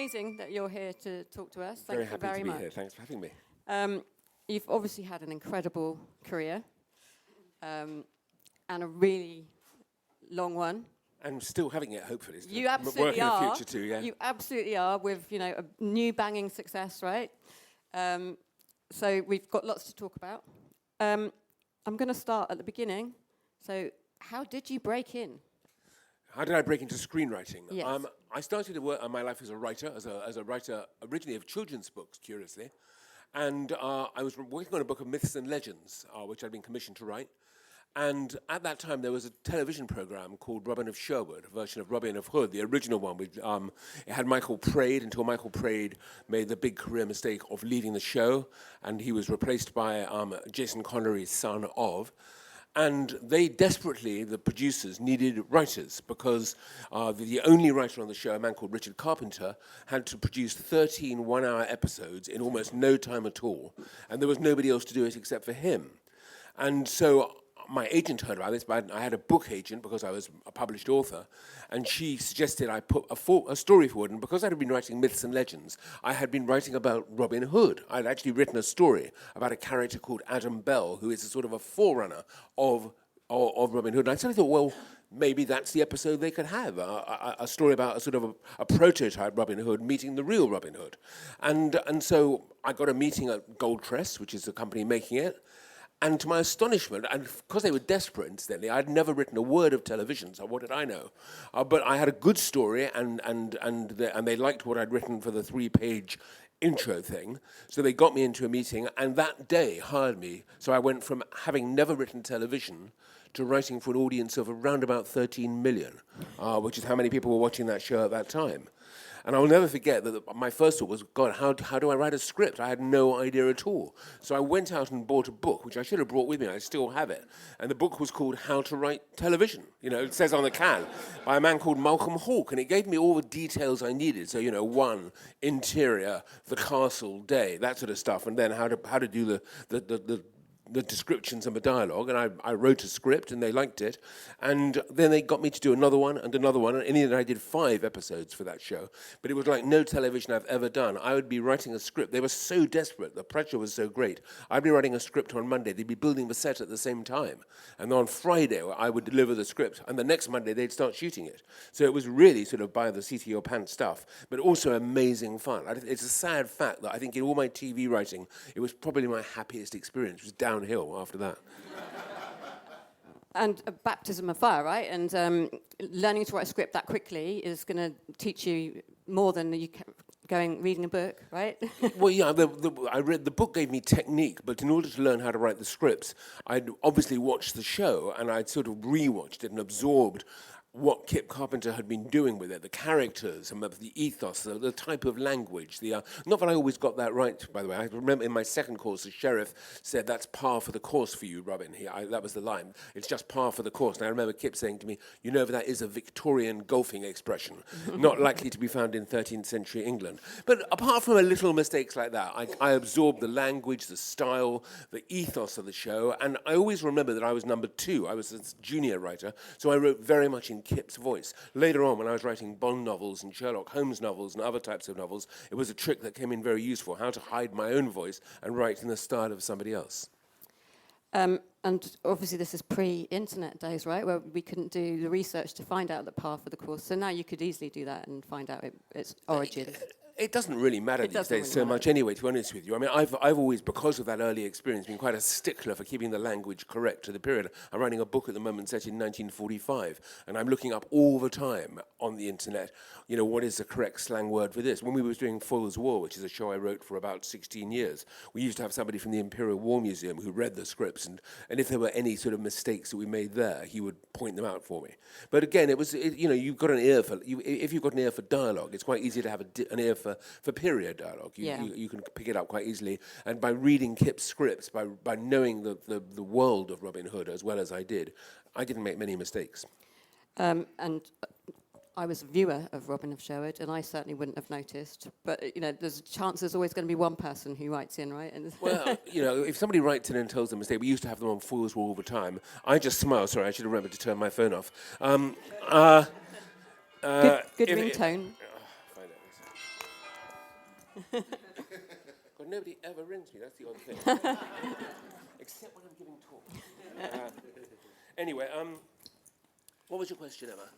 amazing that you're here to talk to us. Thank Very you happy very to be much. here. Thanks for having me. You've obviously had an incredible career, and a really long one. And still having it, hopefully. You absolutely working are. in the future too, yeah. You absolutely are, with a new banging success, right? So we've got lots to talk about. I'm going to start at the beginning. So, how did you break in? How did I break into screenwriting? Yes. I started to work my life as a writer, as a writer originally of children's books, curiously. And I was working on a book of myths and legends, which I'd been commissioned to write. And at that time, there was a television program called Robin of Sherwood, a version of Robin of Hood, the original one. With, it had Michael Praed, until Michael Praed made the big career mistake of leaving the show, and he was replaced by Jason Connery's son, Ov. And they desperately, the producers, needed writers because the only writer on the show, a man called Richard Carpenter, had to produce 13 one-hour episodes in almost no time at all. And there was nobody else to do it except for him. And so my agent heard about this, but I had a book agent because I was a published author, and she suggested I put a story forward. And because I had been writing myths and legends, I had been writing about Robin Hood. I'd actually written a story about a character called Adam Bell, who is a sort of a forerunner of Robin Hood. And I suddenly thought, well, maybe that's the episode they could have, a story about a sort of a prototype Robin Hood meeting the real Robin Hood. And so I got a meeting at Goldcrest, which is the company making it. And to my astonishment, and because they were desperate, incidentally, I'd never written a word of television, so what did I know? But I had a good story, and they liked what I'd written for the 3-page intro thing. So they got me into a meeting, and that day hired me. So I went from having never written television to writing for an audience of around about 13 million, which is how many people were watching that show at that time. And I'll never forget that my first thought was, God, how do I write a script? I had no idea at all. So I went out and bought a book, which I should have brought with me. I still have it. And the book was called How to Write Television. You know, it says on the can, by a man called Malcolm Hawke. And it gave me all the details I needed. So, one, interior, the castle, day, that sort of stuff. And then how to do the descriptions and the dialogue, and I wrote a script, and they liked it, and then they got me to do another one, and in the end I did 5 episodes for that show, but it was like no television I've ever done. I would be writing a script. They were so desperate. The pressure was so great. I'd be writing a script on Monday. They'd be building the set at the same time, and on Friday I would deliver the script, and the next Monday they'd start shooting it. So it was really sort of by the seat of your pants stuff, but also amazing fun. It's a sad fact that I think in all my TV writing, it was probably my happiest experience. It was downhill after that. And a baptism of fire, right? And learning to write a script that quickly is going to teach you more than you reading a book, right? Well, yeah, the book gave me technique, but in order to learn how to write the scripts, I'd obviously watched the show, and I'd sort of rewatched it and absorbed what Kip Carpenter had been doing with it, the characters, and the ethos, the type of language. Not that I always got that right, by the way. I remember in my second course, the sheriff said, "That's par for the course for you, Robin." That was the line. It's just par for the course. And I remember Kip saying to me, that is a Victorian golfing expression, not likely to be found in 13th century England. But apart from little mistakes like that, I absorbed the language, the style, the ethos of the show. And I always remember that I was number 2. I was a junior writer, so I wrote very much in Kip's voice. Later on, when I was writing Bond novels and Sherlock Holmes novels and other types of novels, it was a trick that came in very useful, how to hide my own voice and write in the style of somebody else. And obviously this is pre-internet days, right, where we couldn't do the research to find out the path of the course. So now you could easily do that and find out its origins. It doesn't really matter these days so much anyway, to be honest with you. I mean, I've always, because of that early experience, been quite a stickler for keeping the language correct to the period. I'm writing a book at the moment set in 1945, and I'm looking up all the time on the internet, what is the correct slang word for this? When we were doing Foyle's War, which is a show I wrote for about 16 years, we used to have somebody from the Imperial War Museum who read the scripts, and if there were any sort of mistakes that we made there, he would point them out for me. But again, you've got an ear for, if you've got an ear for dialogue, it's quite easy to have an ear for period dialogue. You can pick it up quite easily. And by reading Kip's scripts, by knowing the world of Robin Hood as well as I didn't make many mistakes. And I was a viewer of Robin of Sherwood, and I certainly wouldn't have noticed. But, there's a chance there's always going to be one person who writes in, right? And well, if somebody writes in and tells them a mistake, we used to have them on Foyle's War all the time. I just smile. Sorry, I should have remembered to turn my phone off. Good ringtone. God, nobody ever rings me. That's the odd thing. Except when I'm giving talks. Anyway, what was your question, Emma?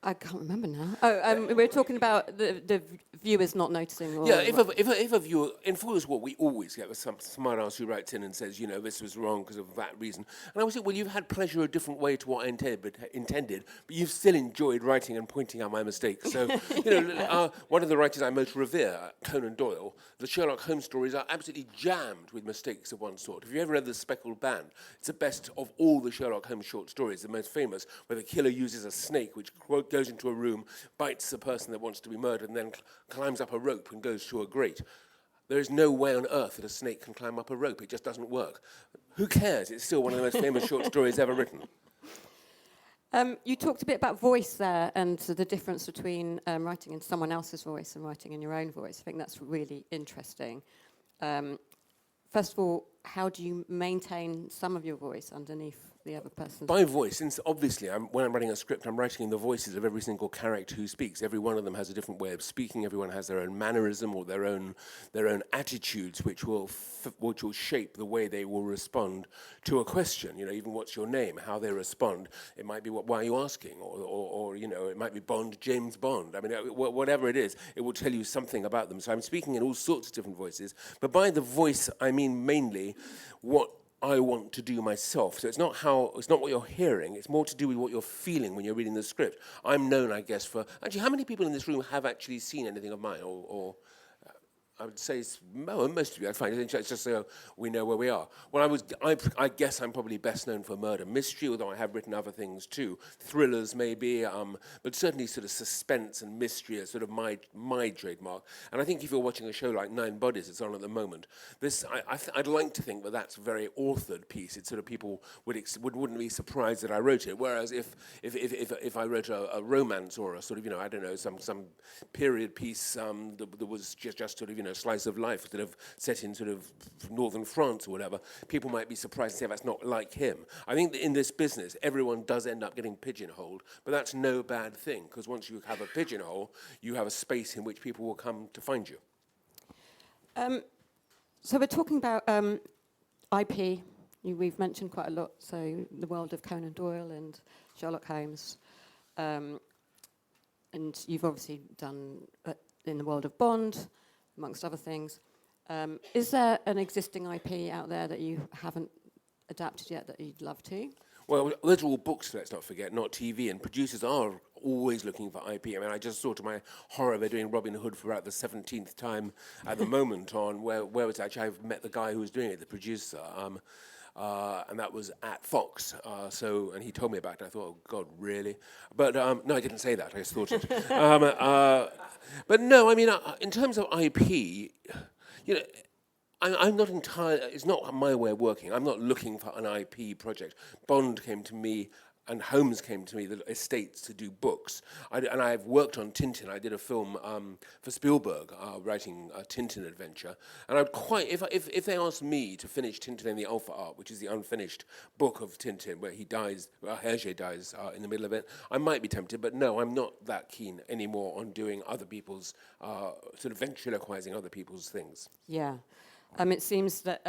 I can't remember now. Oh, we were talking about the viewers not noticing. Or Yeah, if a viewer, in full is what we always get with some smart ass who writes in and says, this was wrong because of that reason. And I would say, well, you've had pleasure a different way to what I intended, but you've still enjoyed writing and pointing out my mistakes. So, one of the writers I most revere, Conan Doyle, the Sherlock Holmes stories are absolutely jammed with mistakes of one sort. If you ever read The Speckled Band, it's the best of all the Sherlock Holmes short stories, the most famous, where the killer uses a snake which goes into a room, bites the person that wants to be murdered, and then climbs up a rope and goes through a grate. There is no way on earth that a snake can climb up a rope. It just doesn't work. Who cares? It's still one of the most famous short stories ever written. You talked a bit about voice there and the difference between writing in someone else's voice and writing in your own voice. I think that's really interesting. First of all, how do you maintain some of your voice underneath the other person's? By voice, since obviously when I'm writing a script, I'm writing in the voices of every single character who speaks. Every one of them has a different way of speaking. Everyone has their own mannerism or their own attitudes, which will shape the way they will respond to a question. Even what's your name, how they respond. It might be why are you asking, or it might be Bond, James Bond. I mean, whatever it is, it will tell you something about them. So I'm speaking in all sorts of different voices. But by the voice, I mean mainly what I want to do myself. So it's not what you're hearing, it's more to do with what you're feeling when you're reading the script. I'm known, I guess, for... Actually, how many people in this room have actually seen anything of mine, or I would say most of you. I find it's just so we know where we are. Well, I guess I'm probably best known for murder mystery, although I have written other things too, thrillers maybe, but certainly sort of suspense and mystery are sort of my trademark. And I think if you're watching a show like Nine Bodies, it's on at the moment. I'd like to think that that's a very authored piece. It's sort of people wouldn't be surprised that I wrote it. Whereas if I wrote a romance or a sort of I don't know some period piece that was just sort of slice of life sort of set in sort of northern France or whatever, people might be surprised to say that's not like him. I think that in this business, everyone does end up getting pigeonholed, but that's no bad thing, because once you have a pigeonhole, you have a space in which people will come to find you. So we're talking about IP. We've mentioned quite a lot, so the world of Conan Doyle and Sherlock Holmes. And you've obviously done in the world of Bond, amongst other things. Is there an existing IP out there that you haven't adapted yet that you'd love to? Well, those are all books, let's not forget, not TV, and producers are always looking for IP. I mean, I just saw, to my horror, they're doing Robin Hood for about the 17th time at the moment on, where was it? Actually, I've met the guy who was doing it, the producer, and that was at Fox. And he told me about it, I thought, oh, God, really? But, no, I didn't say that, I just thought it. But no, I mean, in terms of IP, I'm not entirely, it's not my way of working. I'm not looking for an IP project. Bond came to me and Holmes came to me, the estates, to do books. And I've worked on Tintin. I did a film for Spielberg, writing a Tintin adventure. And I'd if they asked me to finish Tintin and the Alpha Art, which is the unfinished book of Tintin, where he dies, Hergé dies in the middle of it, I might be tempted, but no, I'm not that keen anymore on doing other people's, sort of ventriloquizing other people's things. Yeah. It seems that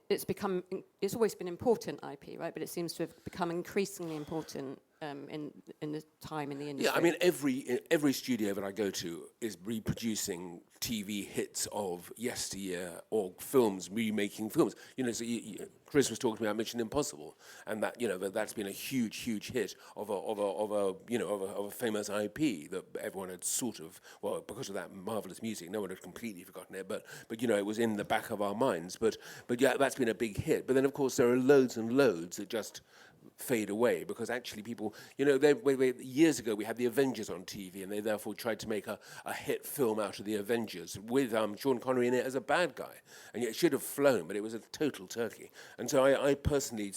it's always been important, IP, right? But it seems to have become increasingly important in the time in the industry. Yeah, I mean, every studio that I go to is reproducing TV hits of yesteryear, or films, remaking films. So Chris was talking about Mission Impossible, and that's been a huge hit of a famous IP that everyone had sort of, well, because of that marvelous music, no one had completely forgotten it, but it was in the back of our minds. But yeah, that's been a big hit. But then of course there are loads and loads that just fade away, because actually people, years ago we had the Avengers on TV, and they therefore tried to make a hit film out of the Avengers with Sean Connery in it as a bad guy, and yet it should have flown, but it was a total turkey. And so I personally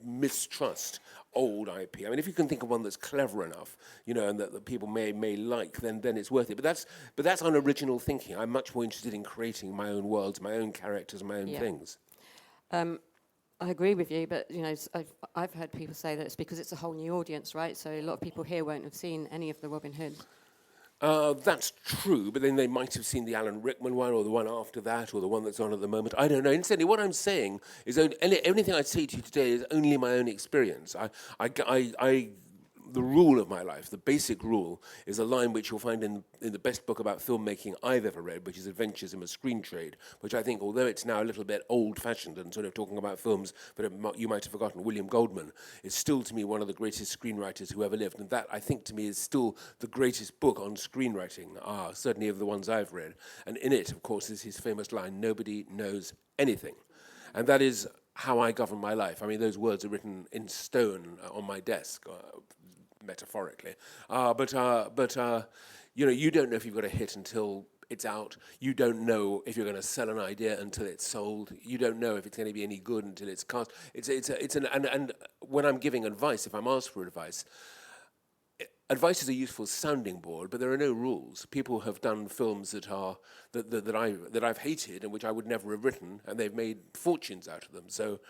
mistrust old IP. I mean, if you can think of one that's clever enough, and that people may like, then it's worth it. But that's unoriginal thinking. I'm much more interested in creating my own worlds, my own characters, my own things. I agree with you, but I've heard people say that it's because it's a whole new audience, right? So a lot of people here won't have seen any of the Robin Hood. That's true, but then they might have seen the Alan Rickman one, or the one after that, or the one that's on at the moment. I don't know. Incidentally, what I'm saying is anything I say to you today is only my own experience. The rule of my life, the basic rule, is a line which you'll find in the best book about filmmaking I've ever read, which is Adventures in a Screen Trade, which I think, although it's now a little bit old-fashioned and sort of talking about films that you might have forgotten, William Goldman is still, to me, one of the greatest screenwriters who ever lived. And that, I think, to me, is still the greatest book on screenwriting, certainly of the ones I've read. And in it, of course, is his famous line, "Nobody knows anything." And that is how I govern my life. I mean, those words are written in stone on my desk, metaphorically, but you don't know if you've got a hit until it's out. You don't know if you're going to sell an idea until it's sold. You don't know if it's going to be any good until it's cast. And when I'm giving advice, if I'm asked for advice is a useful sounding board, but there are no rules. People have done films that I've hated and which I would never have written, and they've made fortunes out of them. So,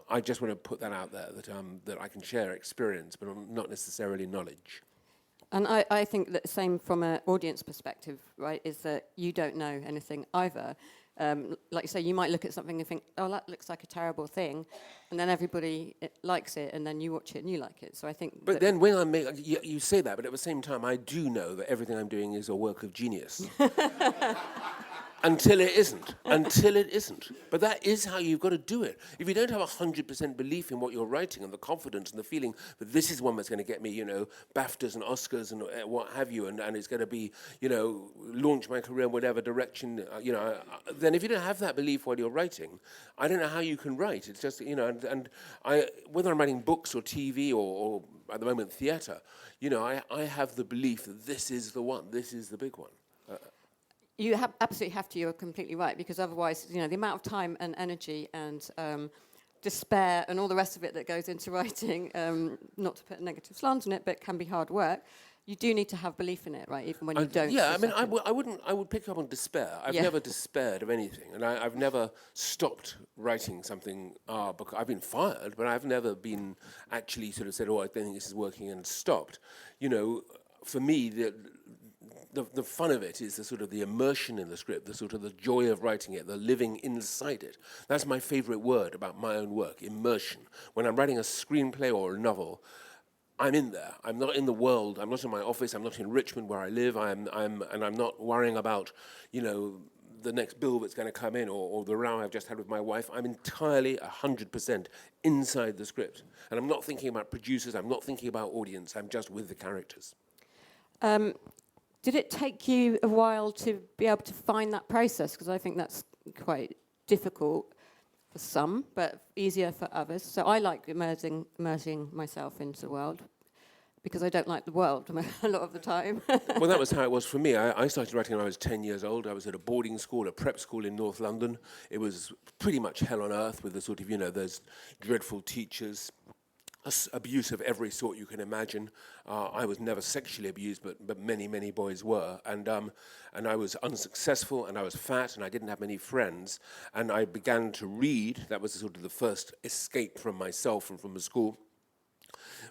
I just want to put that out there, that I can share experience, but not necessarily knowledge. And I think that the same from an audience perspective, right, is that you don't know anything either. Like you say, you might look at something and think, oh, that looks like a terrible thing, and then everybody likes it, and then you watch it and you like it. So I think. But then when you say that, but at the same time, I do know that everything I'm doing is a work of genius. Until it isn't. But that is how you've got to do it. If you don't have 100% belief in what you're writing and the confidence and the feeling that this is one that's going to get me, BAFTAs and Oscars and what have you, and it's going to be, launch my career in whatever direction, then if you don't have that belief while you're writing, I don't know how you can write. It's just, whether I'm writing books or TV or at the moment theatre, I have the belief that this is the one, this is the big one. You absolutely have to. You're completely right, because otherwise, the amount of time and energy and despair and all the rest of it that goes into writing, not to put a negative slant on it, but can be hard work. You do need to have belief in it, right? Even when you don't. Yeah, I would pick up on despair. I've never despaired of anything, and I've never stopped writing something. Because I've been fired, but I've never been actually sort of said, "Oh, I don't think this is working," and stopped. For me, the fun of it is the sort of the immersion in the script, the sort of the joy of writing it, the living inside it. That's my favorite word about my own work, immersion. When I'm writing a screenplay or a novel, I'm in there. I'm not in the world. I'm not in my office. I'm not in Richmond where I live. And I'm not worrying about, the next bill that's going to come in or the row I've just had with my wife. I'm entirely 100% inside the script. And I'm not thinking about producers. I'm not thinking about audience. I'm just with the characters. Did it take you a while to be able to find that process? Because I think that's quite difficult for some, but easier for others. So I like immersing myself into the world, because I don't like the world a lot of the time. Well, that was how it was for me. I started writing when I was 10 years old. I was at a boarding school, a prep school in North London. It was pretty much hell on earth with the sort of, those dreadful teachers, abuse of every sort you can imagine. I was never sexually abused, but many, many boys were. And I was unsuccessful, and I was fat, and I didn't have many friends. And I began to read. That was sort of the first escape from myself and from the school.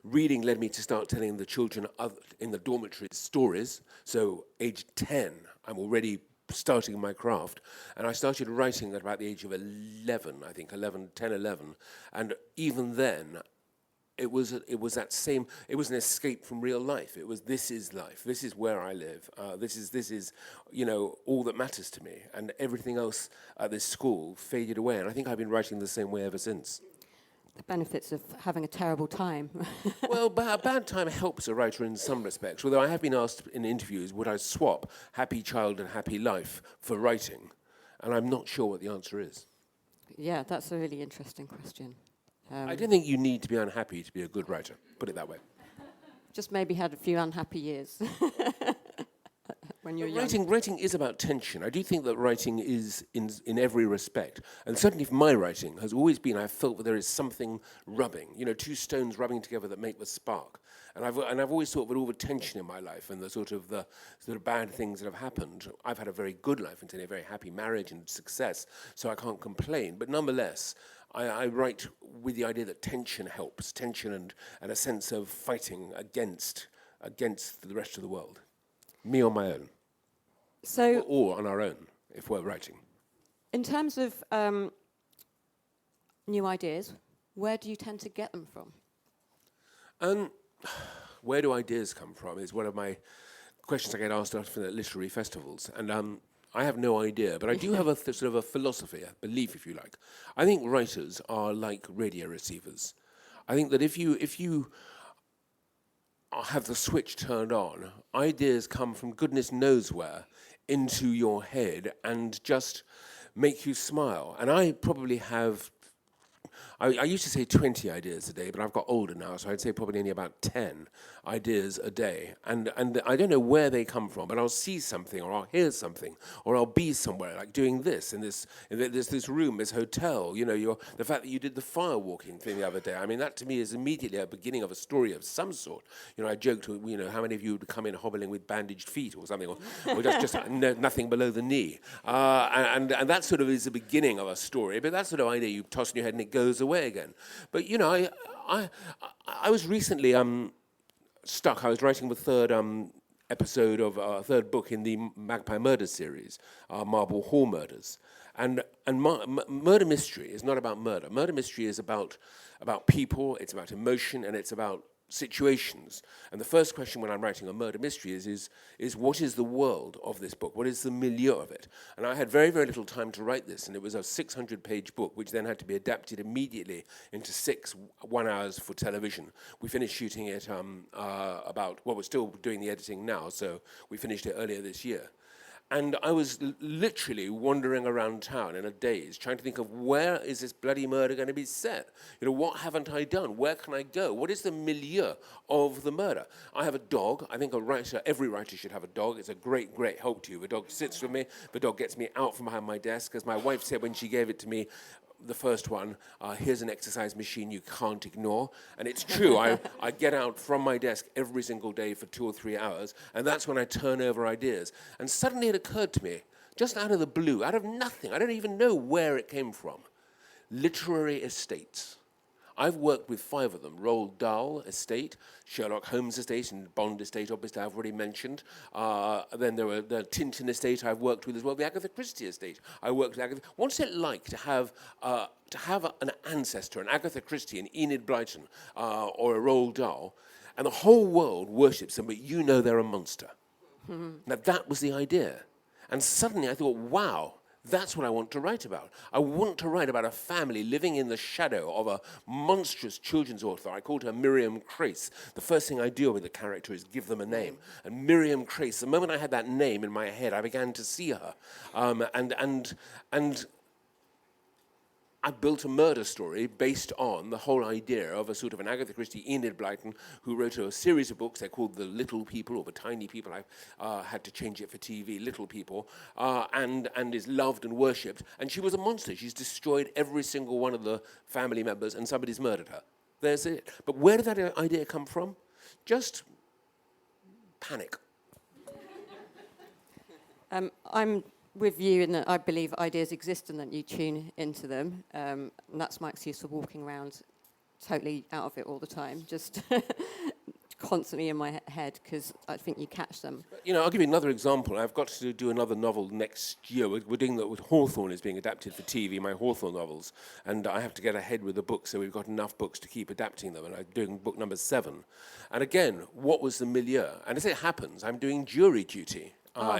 Reading led me to start telling the children in the dormitories stories. So age 10, I'm already starting my craft, and I started writing at about the age of 11, I think, 10, 11. And even then, it was an escape from real life. It was, this is life. This is where I live. This is all that matters to me. And everything else at this school faded away. And I think I've been writing the same way ever since. The benefits of having a terrible time. Well, a bad time helps a writer in some respects. Although I have been asked in interviews, would I swap happy child and happy life for writing? And I'm not sure what the answer is. Yeah, that's a really interesting question. I don't think you need to be unhappy to be a good writer, put it that way. Just maybe had a few unhappy years when you're young. Writing is about tension. I do think that writing is, in every respect, and certainly for my writing, has always been, I felt that there is something rubbing, two stones rubbing together that make the spark. And I've always thought that all the tension in my life and the sort of bad things that have happened, I've had a very good life and a very happy marriage and success, so I can't complain. But nonetheless, I write with the idea that tension helps, tension and a sense of fighting against the rest of the world. Me on my own, So, or on our own, if we're writing. in terms of new ideas, where do you tend to get them from? Where do ideas come from is one of my questions I get asked often at literary festivals. And I have no idea, but I do have a sort of a philosophy, a belief, if you like. I think writers are like radio receivers. I think that if you have the switch turned on, ideas come from goodness knows where into your head and just make you smile. And I probably have, I used to say 20 ideas a day, but I've got older now, so I'd say probably only about 10 ideas a day. And I don't know where they come from, but I'll see something, or I'll hear something, or I'll be somewhere, like doing this, in this room, this hotel, you know, the fact that you did the fire walking thing the other day. I mean, that to me is immediately a beginning of a story of some sort. You know, I joked, you know, how many of you would come in hobbling with bandaged feet or something, or just nothing below the knee. And that sort of is the beginning of a story, but that sort of idea you toss in your head and it goes away again. But, you know, I was recently stuck. I was writing the third episode of third book in the Magpie Murders series, Marble Hall Murders. And murder mystery is not about murder. Murder mystery is about people, it's about emotion, and it's about situations. And the first question when I'm writing a murder mystery is what is the world of this book? What is the milieu of it? And I had very, very little time to write this, and it was a 600-page book, which then had to be adapted immediately into 6 1-hours for television. We finished shooting it we're still doing the editing now, so we finished it earlier this year. And I was literally wandering around town in a daze, trying to think of where is this bloody murder going to be set? You know, what haven't I done? Where can I go? What is the milieu of the murder? I have a dog. I think every writer should have a dog. It's a great, great help to you. The dog sits with me. The dog gets me out from behind my desk. As my wife said when she gave it to me, the first one, here's an exercise machine you can't ignore. And it's true, I get out from my desk every single day for 2 or 3 hours, and that's when I turn over ideas. And suddenly it occurred to me, just out of the blue, out of nothing, I don't even know where it came from, literary estates. I've worked with 5 of them: Roald Dahl estate, Sherlock Holmes estate, and Bond estate, obviously I've already mentioned. Then there were the Tintin estate I've worked with as well, the Agatha Christie estate. I worked with Agatha. What's it like to have an ancestor, an Agatha Christie, an Enid Blyton, or a Roald Dahl, and the whole world worships them, but you know they're a monster? Mm-hmm. Now that was the idea. And suddenly I thought, wow, that's what I want to write about. I want to write about a family living in the shadow of a monstrous children's author. I called her Miriam Crace. The first thing I do with the character is give them a name. And Miriam Crace, the moment I had that name in my head, I began to see her. And I built a murder story based on the whole idea of a sort of an Agatha Christie, Enid Blyton, who wrote a series of books. They're called The Little People, or The Tiny People. I had to change it for TV, Little People, and is loved and worshipped. And she was a monster. She's destroyed every single one of the family members, and somebody's murdered her. There's it. But where did that idea come from? Just panic. I'm with you in that I believe ideas exist and that you tune into them. And that's my excuse for walking around totally out of it all the time, just constantly in my head, because I think you catch them. You know, I'll give you another example. I've got to do another novel next year. We're doing that with Hawthorne is being adapted for TV, my Hawthorne novels, and I have to get ahead with the books, so we've got enough books to keep adapting them, and I'm doing book number 7. And again, what was the milieu? And as it happens, I'm doing jury duty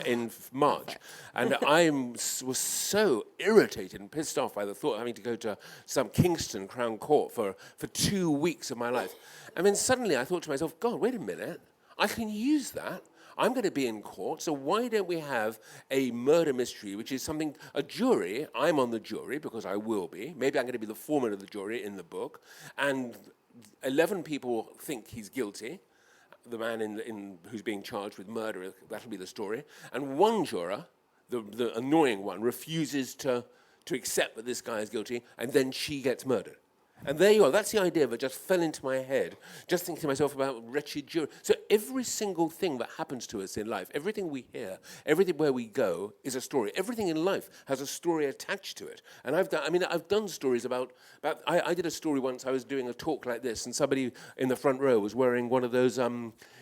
in March. And I was so irritated and pissed off by the thought of having to go to some Kingston Crown Court for 2 weeks of my life. And then suddenly I thought to myself, God, wait a minute, I can use that. I'm going to be in court, so why don't we have a murder mystery, which is something, a jury, I'm on the jury because I will be. Maybe I'm going to be the foreman of the jury in the book. And 11 people think he's guilty. The man who's being charged with murder, that'll be the story. And one juror, the annoying one, refuses to accept that this guy is guilty, and then she gets murdered. And there you are. That's the idea that just fell into my head, just thinking to myself about wretched jury. So every single thing that happens to us in life, everything we hear, everything where we go is a story. Everything in life has a story attached to it. And I've done stories about I did a story once. I was doing a talk like this, and somebody in the front row was wearing one of those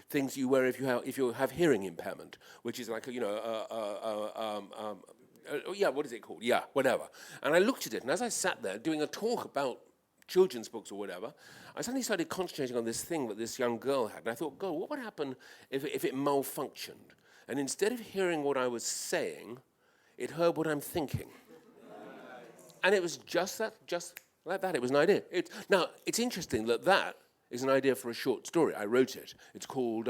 things you wear if you have hearing impairment, which is like what is it called? Yeah, whatever. And I looked at it, and as I sat there doing a talk about children's books or whatever, I suddenly started concentrating on this thing that this young girl had. And I thought, God, what would happen if it malfunctioned? And instead of hearing what I was saying, it heard what I'm thinking. And it was just like that. It was an idea. Now, it's interesting that is an idea for a short story. I wrote it. It's called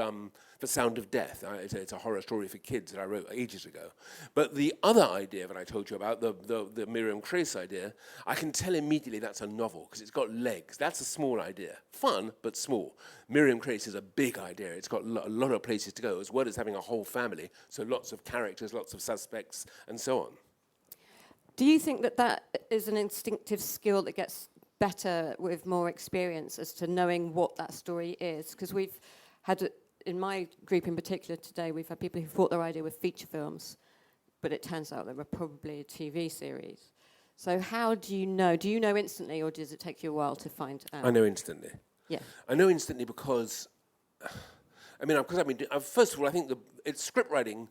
The Sound of Death. It's a horror story for kids that I wrote ages ago. But the other idea that I told you about, the Miriam Crace idea, I can tell immediately that's a novel because it's got legs. That's a small idea. Fun, but small. Miriam Crace is a big idea. It's got a lot of places to go, as well as having a whole family. So lots of characters, lots of suspects, and so on. Do you think that is an instinctive skill that gets better with more experience as to knowing what that story is? Because we've had, in my group in particular today, we've had people who thought their idea were feature films, but it turns out they were probably a TV series. So how do you know? Do you know instantly, or does it take you a while to find out? I know instantly. Yeah. I know instantly because, first of all, I think it's script writing,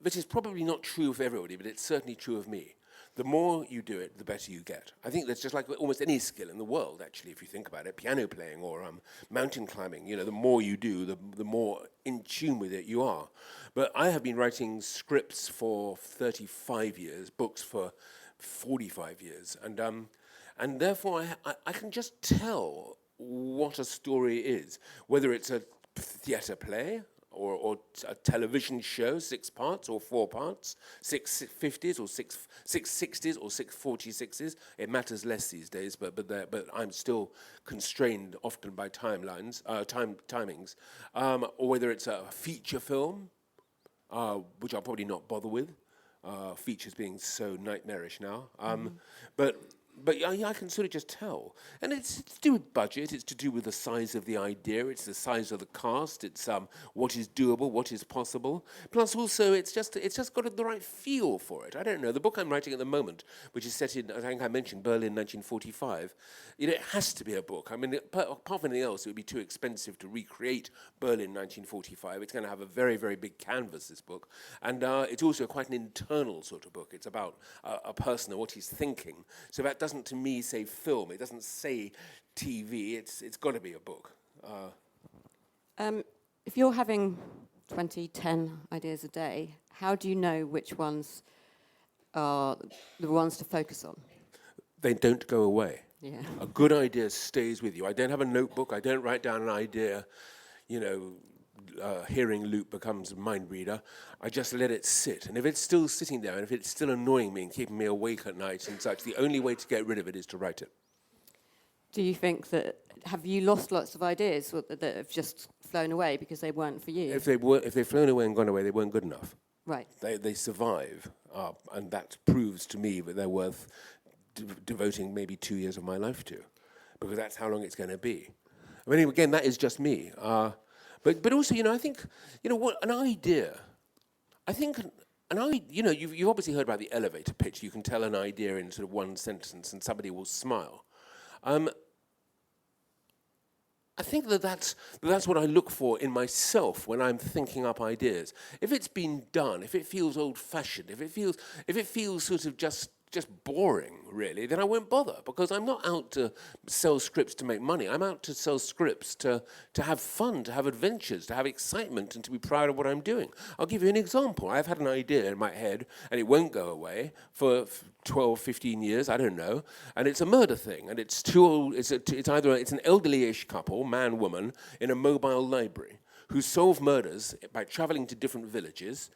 which is probably not true of everybody, but it's certainly true of me. The more you do it, the better you get. I think that's just like almost any skill in the world, actually, if you think about it. Piano playing or mountain climbing, the more you do, the more in tune with it you are. But I have been writing scripts for 35 years, books for 45 years. And therefore, I can just tell what a story is, whether it's a theatre play, or a television show, 6 parts or 4 parts, 650s or 660s or 646s. It matters less these days, but I'm still constrained often by timings. Or whether it's a feature film, which I'll probably not bother with, features being so nightmarish now. But I can sort of just tell. And it's to do with budget, it's to do with the size of the idea, it's the size of the cast, it's what is doable, what is possible. Plus also, it's just got the right feel for it. I don't know, the book I'm writing at the moment, which is set in, I think I mentioned, Berlin 1945, it has to be a book. I mean, apart from anything else, it would be too expensive to recreate Berlin 1945. It's going to have a very, very big canvas, this book. And it's also quite an internal sort of book. It's about a person and what he's thinking. So that doesn't, to me, say film. It doesn't say TV. It's got to be a book. If you're having 10 ideas a day, how do you know which ones are the ones to focus on? They don't go away. Yeah. A good idea stays with you. I don't have a notebook. I don't write down an idea, hearing loop becomes mind reader. I just let it sit. And if it's still sitting there, and if it's still annoying me and keeping me awake at night and such, the only way to get rid of it is to write it. Do you think have you lost lots of ideas that have just flown away because they weren't for you? If they've flown away and gone away, they weren't good enough. Right. They survive, and that proves to me that they're worth devoting maybe 2 years of my life to, because that's how long it's going to be. I mean, again, that is just me. But also, I think, what an idea. I think you've obviously heard about the elevator pitch. You can tell an idea in sort of one sentence, and somebody will smile. I think that's what I look for in myself when I'm thinking up ideas. If it's been done, if it feels old-fashioned, if it feels sort of just boring, really, then I won't bother, because I'm not out to sell scripts to make money. I'm out to sell scripts to have fun, to have adventures, to have excitement, and to be proud of what I'm doing. I'll give you an example. I've had an idea in my head, and it won't go away for 12, 15 years, I don't know, and it's a murder thing, and it's an elderly-ish couple, man, woman, in a mobile library, who solve murders by traveling to different villages,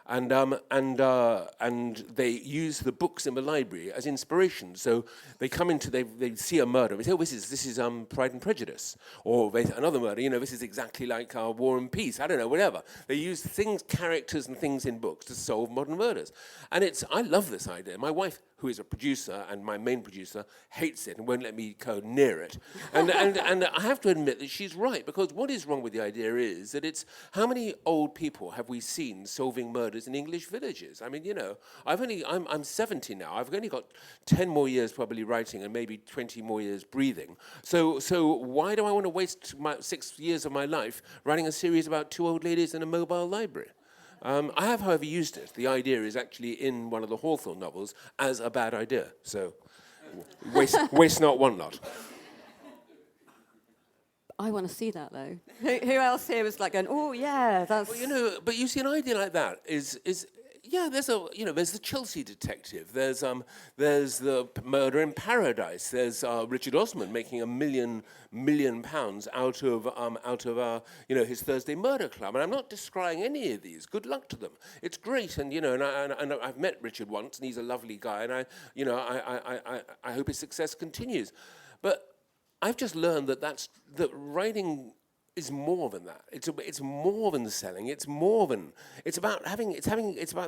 and they use the books in the library as inspiration. So they come into, they see a murder, they say, oh, this is Pride and Prejudice, or another murder, this is exactly like War and Peace, I don't know, whatever. They use things, characters and things in books to solve modern murders. And I love this idea. My wife, who is a producer and my main producer, hates it and won't let me go near it. And I have to admit that she's right, because what is wrong with the idea is that it's, how many old people have we seen solving murders in English villages? I mean, I'm 70 now. I've only got 10 more years probably writing and maybe 20 more years breathing. So why do I want to waste 6 years of my life writing a series about two old ladies in a mobile library? I have, however, used it. The idea is actually in one of the Hawthorne novels as a bad idea. So waste not, want not. I want to see that, though. Who else here was like going, oh, yeah, that's... Well, but you see, an idea like that is there's the Chelsea Detective. There's the Murder in Paradise. There's Richard Osman making £1 million out of his Thursday Murder Club. And I'm not descrying any of these. Good luck to them. It's great, and I've met Richard once, and he's a lovely guy, and I hope his success continues. But I've just learned that writing is more than that. It's more than the selling. It's about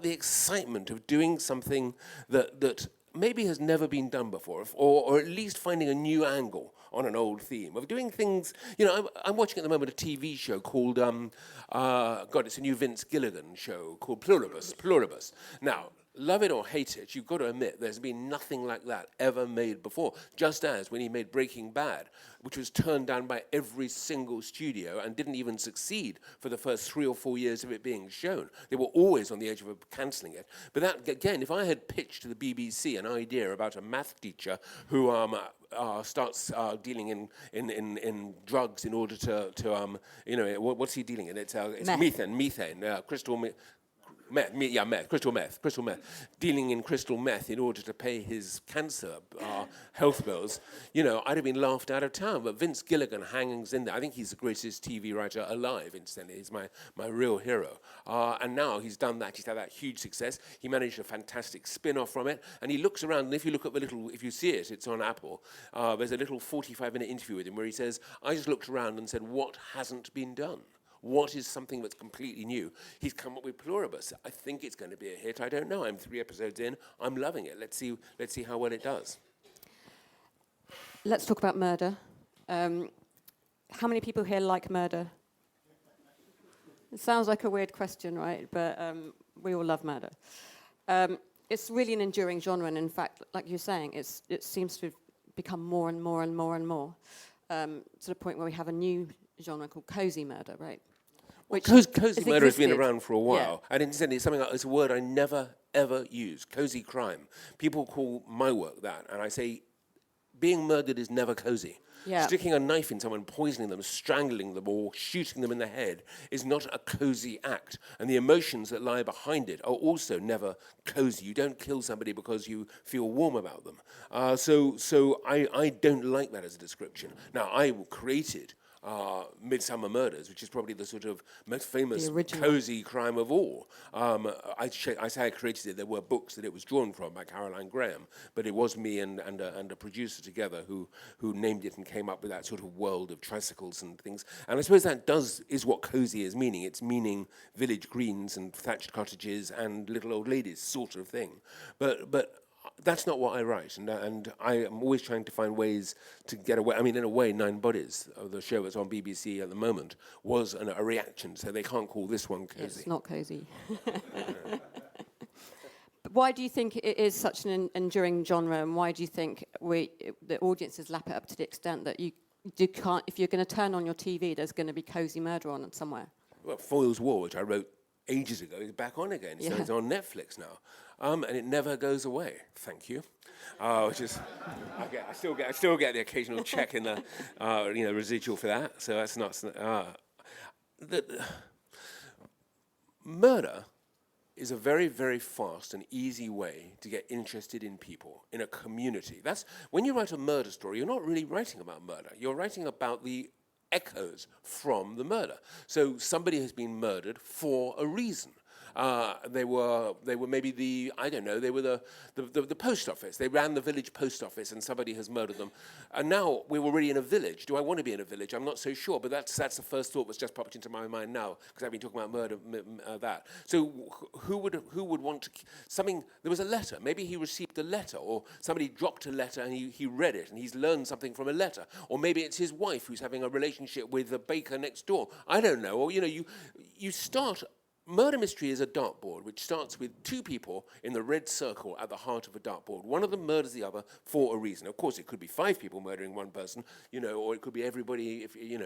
the excitement of doing something that maybe has never been done before, or at least finding a new angle on an old theme, of doing things. I'm watching at the moment a TV show called it's a new Vince Gilligan show called Pluribus. Now, love it or hate it, you've got to admit there's been nothing like that ever made before. Just as when he made Breaking Bad, which was turned down by every single studio and didn't even succeed for the first 3 or 4 years of it being shown. They were always on the edge of cancelling it. But that, again, if I had pitched to the BBC an idea about a math teacher who starts dealing in drugs in order to what's he dealing in? It's methane, crystal meth, dealing in crystal meth in order to pay his cancer health bills. I'd have been laughed out of town. But Vince Gilligan hangs in there. I think he's the greatest TV writer alive, incidentally. He's my real hero. And now he's done that. He's had that huge success. He managed a fantastic spin-off from it. And he looks around, and if you look at if you see it, it's on Apple. There's a little 45-minute interview with him where he says, I just looked around and said, what hasn't been done? What is something that's completely new? He's come up with Pluribus. I think it's going to be a hit. I don't know. I'm 3 episodes in. I'm loving it. Let's see how well it does. Let's talk about murder. How many people here like murder? It sounds like a weird question, right? But we all love murder. It's really an enduring genre, and in fact, like you're saying, it seems to have become more and more and more and more, to the point where we have a new genre called cozy murder, right? Cozy murder has been around for a while. Yeah. And incidentally, it's a word I never, ever use, cozy crime. People call my work that, and I say, being murdered is never cozy. Yeah. Sticking a knife in someone, poisoning them, strangling them, or shooting them in the head is not a cozy act. And the emotions that lie behind it are also never cozy. You don't kill somebody because you feel warm about them. So I don't like that as a description. Now, I created Midsummer Murders, which is probably the sort of most famous cozy crime of all. I say I created it. There were books that it was drawn from by Caroline Graham, but it was me and a producer together who named it and came up with that sort of world of tricycles and things. And I suppose that is what cozy is meaning. It's meaning village greens and thatched cottages and little old ladies sort of thing. But that's not what I write, and I am always trying to find ways to get away. I mean, in a way, Nine Bodies, the show that's on BBC at the moment, was a reaction, so they can't call this one cozy. It's not cozy. But why do you think it is such an enduring genre, and why do you think the audiences lap it up to the extent that you can't, if you're going to turn on your TV, there's going to be cozy murder on it somewhere? Well, Foyle's War, which I wrote ages ago, is back on again, so it's on Netflix now. And it never goes away. Thank you. Which is, I still get the occasional check in the, residual for that. So that's not. Murder is a very, very fast and easy way to get interested in people in a community. That's when you write a murder story. You're not really writing about murder. You're writing about the echoes from the murder. So somebody has been murdered for a reason. They were maybe they were the post office. They ran the village post office, and somebody has murdered them. And now we're already in a village. Do I want to be in a village? I'm not so sure, but that's the first thought that's just popped into my mind now, because I've been talking about murder, that. So who would want to something? There was a letter. Maybe he received a letter, or somebody dropped a letter and he read it and he's learned something from a letter. Or maybe it's his wife who's having a relationship with the baker next door. I don't know. Or you start. Murder mystery is a dartboard which starts with two people in the red circle at the heart of a dartboard. One of them murders the other for a reason. Of course, it could be 5 people murdering one person, or it could be everybody. If you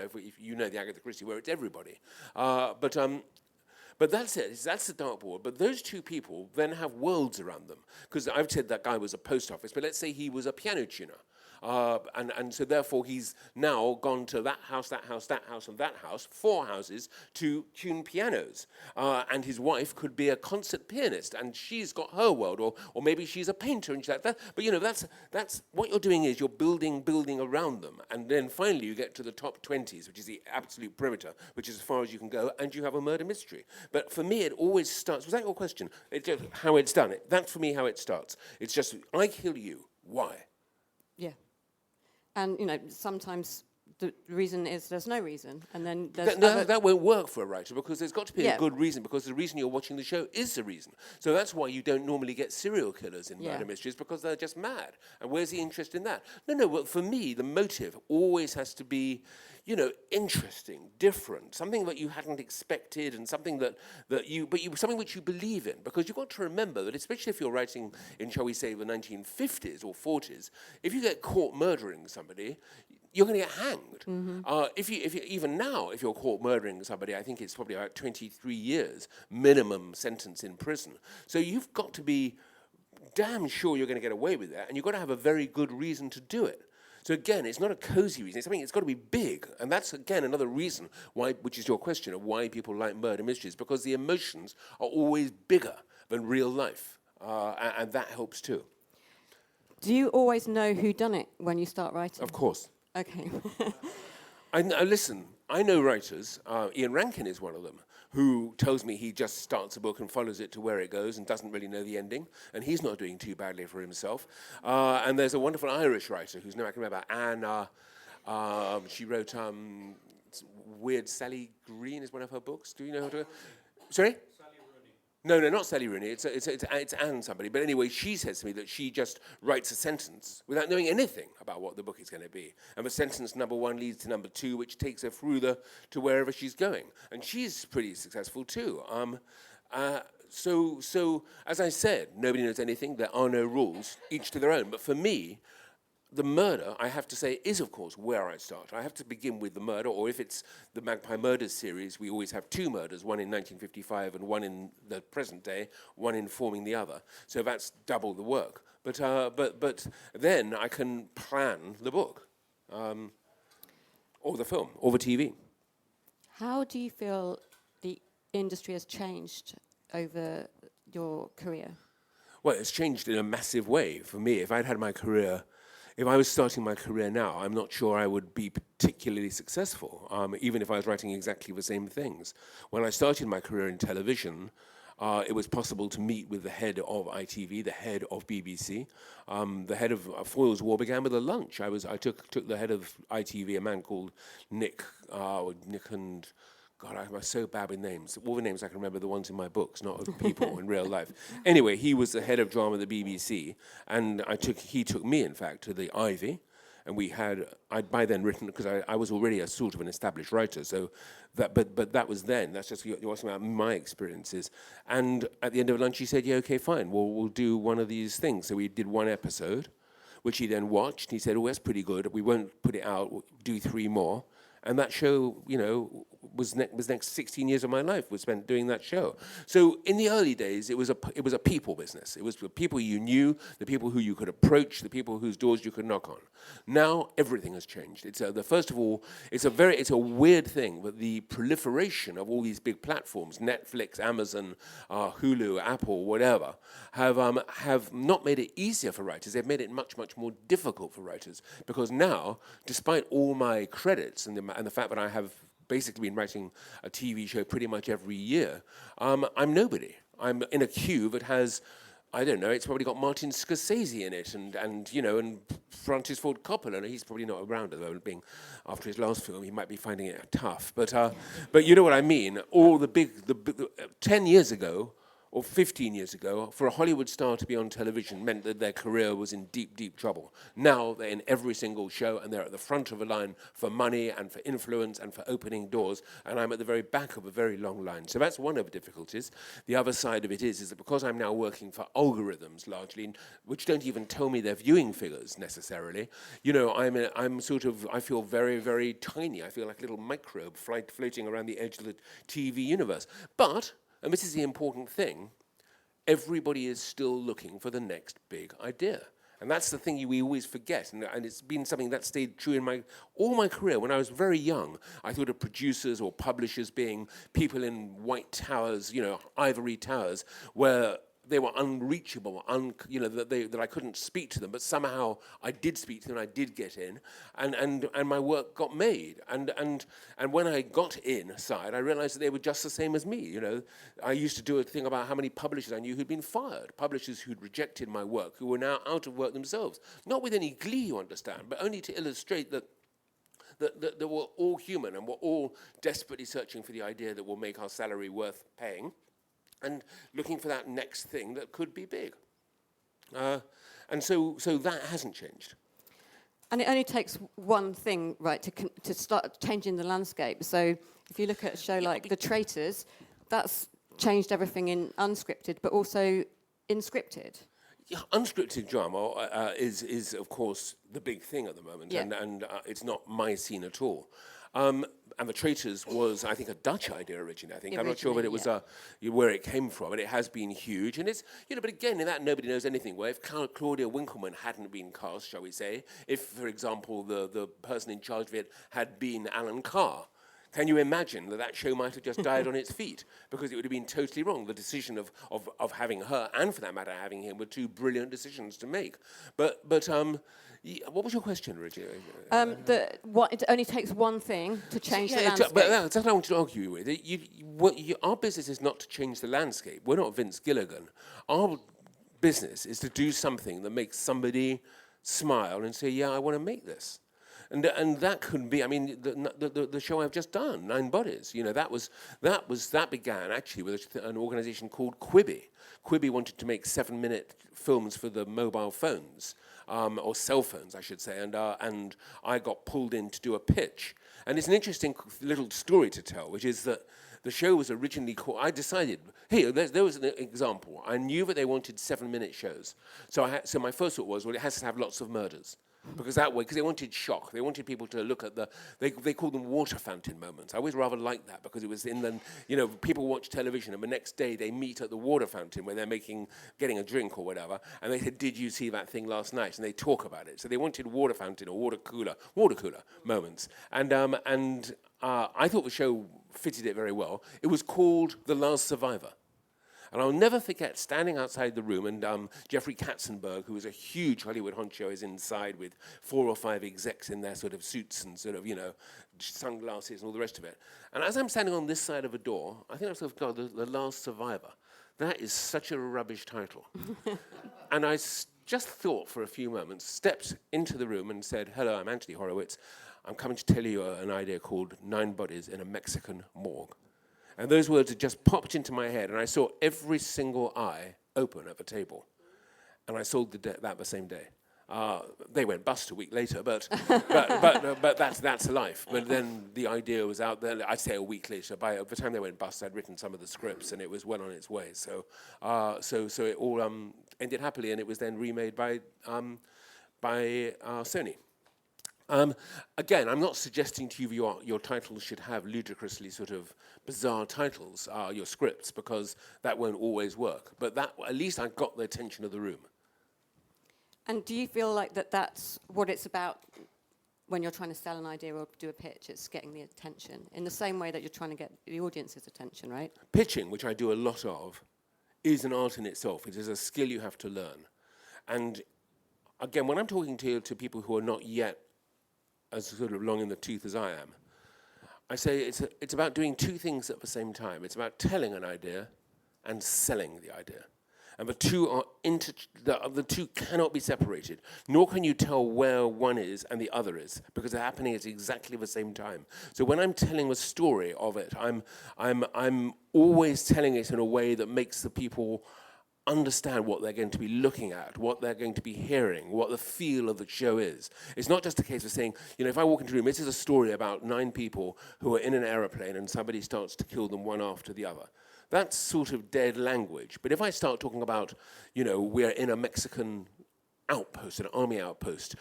know the Agatha Christie, where it's everybody. But that's it. That's the dartboard. But those two people then have worlds around them. Because I've said that guy was a post office, but let's say he was a piano tuner. And so therefore he's now gone to that house, and that house, 4 houses, to tune pianos. And his wife could be a concert pianist, and she's got her world, or maybe she's a painter and she's like that. But that's what you're doing is you're building around them, and then finally you get to the top 20s, which is the absolute perimeter, which is as far as you can go, and you have a murder mystery. But for me, it always starts. Was that your question? It's just how it's done. That's for me how it starts. It's just I kill you. Why? Yeah. And, sometimes the reason is there's no reason. And then there's that won't work for a writer, because there's got to be a good reason, because the reason you're watching the show is the reason. So that's why you don't normally get serial killers in murder mysteries, because they're just mad. And where's the interest in that? No, well, for me, the motive always has to be, interesting, different, something that you hadn't expected, and something something which you believe in. Because you've got to remember that, especially if you're writing in, shall we say, the 1950s or 40s, if you get caught murdering somebody, you're going to get hanged. Mm-hmm. If you even now, if you're caught murdering somebody, I think it's probably about 23 years minimum sentence in prison. So you've got to be damn sure you're going to get away with that, and you've got to have a very good reason to do it. So again, it's not a cozy reason. It's got to be big. And that's, again, another reason why, which is your question of why people like murder mysteries, because the emotions are always bigger than real life. And that helps too. Do you always know who done it when you start writing? Of course. Okay. Listen, I know writers, Ian Rankin is one of them, who tells me he just starts a book and follows it to where it goes and doesn't really know the ending, and he's not doing too badly for himself. And there's a wonderful Irish writer whose name I can remember, Anne, she wrote Weird Sally Green is one of her books. Do you know how to... Sorry? No, not Sally Rooney. It's Anne somebody. But anyway, she says to me that she just writes a sentence without knowing anything about what the book is going to be. And the sentence number 1 leads to number 2, which takes her through to wherever she's going. And she's pretty successful too. So as I said, nobody knows anything. There are no rules, each to their own. But for me, the murder, I have to say, is, of course, where I start. I have to begin with the murder, or if it's the Magpie Murders series, we always have 2 murders, one in 1955 and one in the present day, one informing the other. So that's double the work. But then I can plan the book, or the film, or the TV. How do you feel the industry has changed over your career? Well, it's changed in a massive way for me. If I'd had my career... If I was starting my career now, I'm not sure I would be particularly successful, even if I was writing exactly the same things. When I started my career in television, it was possible to meet with the head of ITV, the head of BBC. The head of Foyle's War began with a lunch. I took the head of ITV, a man called Nick and... God, I'm so bad with names. All the names I can remember, the ones in my books, not of people in real life. Anyway, he was the head of drama at the BBC, and he took me, in fact, to the Ivy, and I'd by then written, because I was already a sort of an established writer, so but that was then. That's just, you're asking about my experiences. And at the end of lunch, he said, yeah, okay, fine, we'll do one of these things. So we did 1 episode, which he then watched. He said, oh, that's pretty good. We won't put it out. We'll do 3 more. And that show, was next 16 years of my life was spent doing that show. So in the early days, it was a people business. It was the people you knew, the people who you could approach, the people whose doors you could knock on. Now everything has changed. First of all, it's a weird thing, but the proliferation of all these big platforms, Netflix, Amazon, Hulu, Apple, whatever, have not made it easier for writers. They've made it much, much more difficult for writers, because now, despite all my credits and the fact that I have basically been writing a TV show pretty much every year, I'm nobody. I'm in a queue that has, I don't know, it's probably got Martin Scorsese in it, and Francis Ford Coppola. And he's probably not around at the moment, being after his last film, he might be finding it tough. But you know what I mean. All the 10 years ago, or 15 years ago, for a Hollywood star to be on television meant that their career was in deep, deep trouble. Now they're in every single show, and they're at the front of a line for money and for influence and for opening doors, and I'm at the very back of a very long line. So that's one of the difficulties. The other side of it is that because I'm now working for algorithms largely, which don't even tell me their viewing figures necessarily, you know, I feel very, very tiny. I feel like a little microbe floating around the edge of the TV universe. But, and this is the important thing, everybody is still looking for the next big idea. And that's the thing we always forget, and it's been something that stayed true in all my career. When I was very young, I thought of producers or publishers being people in white towers, you know, ivory towers, where they were unreachable, that I couldn't speak to them, but somehow I did speak to them, I did get in, and my work got made. And when I got inside, I realized that they were just the same as me. You know, I used to do a thing about how many publishers I knew who'd been fired, publishers who'd rejected my work, who were now out of work themselves. Not with any glee, you understand, but only to illustrate that we're all human and we're all desperately searching for the idea that will make our salary worth paying, and looking for that next thing that could be big. And so that hasn't changed. And it only takes one thing, right, to start changing the landscape. So if you look at a show like The Traitors, that's changed everything in unscripted, but also in scripted. Yeah, unscripted drama is of course the big thing at the moment, yeah. and it's not my scene at all. And The Traitors was, I think, a Dutch idea originally. I'm not sure that it was where it came from, and it has been huge. And it's, you know, but again, in that nobody knows anything. Where if Claudia Winkleman hadn't been cast, shall we say, if, for example, the person in charge of it had been Alan Carr, can you imagine that show might have just died on its feet? Because it would have been totally wrong. The decision of having her, and for that matter, having him, were two brilliant decisions to make. But what was your question, Reggie? It only takes one thing to change the landscape. But that's what I want to argue with. Our business is not to change the landscape. We're not Vince Gilligan. Our business is to do something that makes somebody smile and say, yeah, I want to make this. And that could be, I mean, the show I've just done, 9 Bodies, you know, that began actually with an organization called Quibi. Quibi wanted to make 7-minute films for the mobile phones, or cell phones, I should say, and I got pulled in to do a pitch. And it's an interesting little story to tell, which is that the show was originally called, I decided, hey, there was an example. I knew that they wanted 7-minute shows. So my first thought was, well, it has to have lots of murders. Because they wanted shock. They wanted people to look at they called them water fountain moments. I always rather liked that because it was people watch television and the next day they meet at the water fountain where they're getting a drink or whatever, and they said, did you see that thing last night? And they talk about it. So they wanted water fountain or water cooler moments. And I thought the show fitted it very well. It was called The Last Survivor. And I'll never forget standing outside the room, and Jeffrey Katzenberg, who was a huge Hollywood honcho, is inside with 4 or 5 execs in their sort of suits and sort of, you know, sunglasses and all the rest of it. And as I'm standing on this side of a door, I think to myself, God, The Last Survivor. That is such a rubbish title. And I just thought for a few moments, stepped into the room and said, hello, I'm Anthony Horowitz. I'm coming to tell you an idea called 9 Bodies in a Mexican Morgue. And those words had just popped into my head, and I saw every single eye open at the table. And I sold that the same day. They went bust a week later, but that's life. But then the idea was out there. I'd say a week later. By the time they went bust, I'd written some of the scripts, and it was well on its way. So it all ended happily, and it was then remade by Sony. Again, I'm not suggesting to you your titles should have ludicrously sort of bizarre titles, your scripts, because that won't always work. But that, at least I got the attention of the room. And do you feel like that's what it's about when you're trying to sell an idea or do a pitch? It's getting the attention in the same way that you're trying to get the audience's attention, right? Pitching, which I do a lot of, is an art in itself. It is a skill you have to learn. And again, when I'm talking to people who are not yet as sort of long in the tooth as I am, I say it's about doing two things at the same time. It's about telling an idea and selling the idea. And the two are the two cannot be separated, nor can you tell where one is and the other is, because they're happening at exactly the same time. So when I'm telling a story of it, I'm always telling it in a way that makes the people understand what they're going to be looking at, what they're going to be hearing, what the feel of the show is. It's not just a case of saying, if I walk into a room, this is a story about 9 people who are in an aeroplane and somebody starts to kill them one after the other. That's sort of dead language. But if I start talking about, we're in a Mexican outpost, an army outpost,